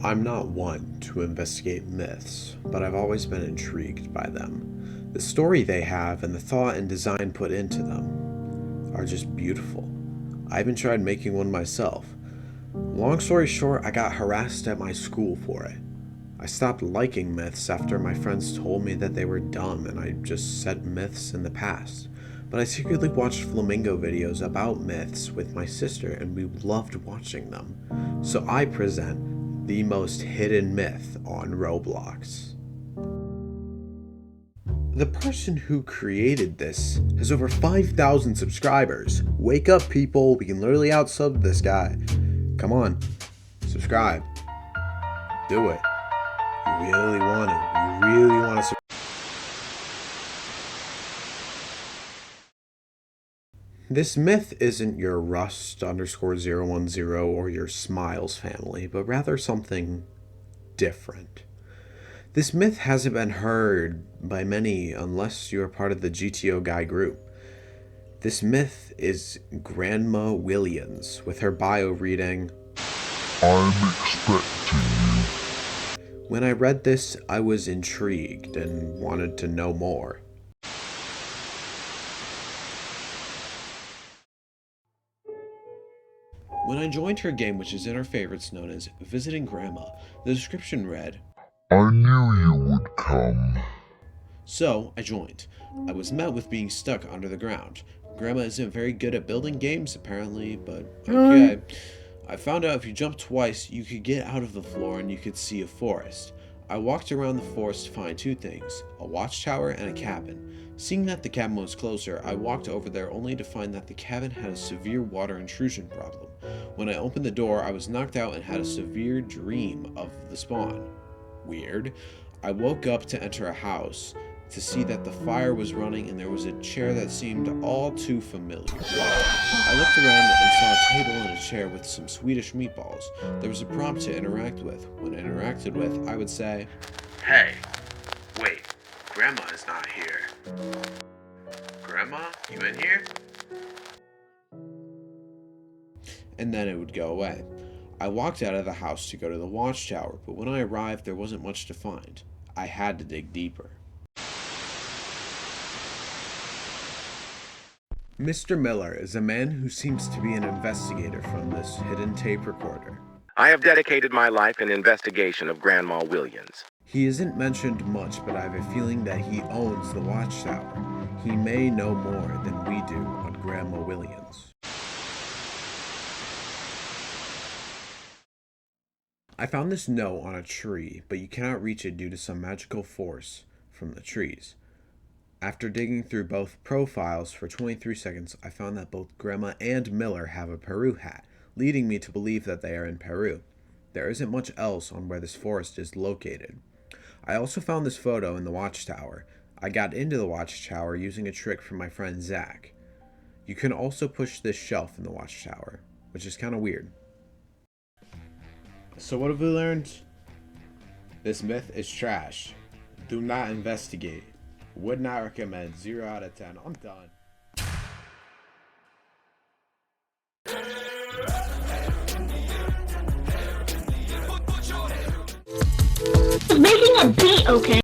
I'm not one to investigate myths, but I've always been intrigued by them. The story they have and the thought and design put into them are just beautiful. I even tried making one myself. Long story short, I got harassed at my school for it. I stopped liking myths after my friends told me that they were dumb and I just said myths in the past. But I secretly watched flamingo videos about myths with my sister and we loved watching them. So I present the most hidden myth on Roblox. The person who created this has over 5,000 subscribers. Wake up, people. We can literally out-sub this guy. Come on. Subscribe. Do it. You really want to. You really want to. This myth isn't your Rust_010 or your Smiles family, but rather something different. This myth hasn't been heard by many unless you are part of the GTO guy group. This myth is Grandma Willians, with her bio reading, "I'm expecting you." When I read this, I was intrigued and wanted to know more. When I joined her game, which is in her favorites known as Visiting Grandma, the description read, "I knew you would come." So, I joined. I was met with being stuck under the ground. Grandma isn't very good at building games, apparently, but okay. I found out if you jumped twice, you could get out of the floor and you could see a forest. I walked around the forest to find two things, a watchtower and a cabin. Seeing that the cabin was closer, I walked over there only to find that the cabin had a severe water intrusion problem. When I opened the door, I was knocked out and had a severe dream of the spawn. Weird. I woke up to enter a house to see that the fire was running and there was a chair that seemed all too familiar. I looked around and saw a table and a chair with some Swedish meatballs. There was a prompt to interact with. When interacted with, I would say, "Hey, wait, Grandma is not here. Grandma, you in here?" And then it would go away. I walked out of the house to go to the watchtower, but when I arrived, there wasn't much to find. I had to dig deeper. Mr. Miller is a man who seems to be an investigator from this hidden tape recorder. I have dedicated my life in investigation of Grandma Willians. He isn't mentioned much, but I have a feeling that he owns the watchtower. He may know more than we do on Grandma Willians. I found this note on a tree, but you cannot reach it due to some magical force from the trees. After digging through both profiles for 23 seconds, I found that both Grandma and Miller have a Peru hat, leading me to believe that they are in Peru. There isn't much else on where this forest is located. I also found this photo in the watchtower. I got into the watchtower using a trick from my friend Zach. You can also push this shelf in the watchtower, which is kind of weird. So what have we learned? This myth is trash. Do not investigate. Would not recommend. 0 out of 10. I'm done. Making a beat, okay?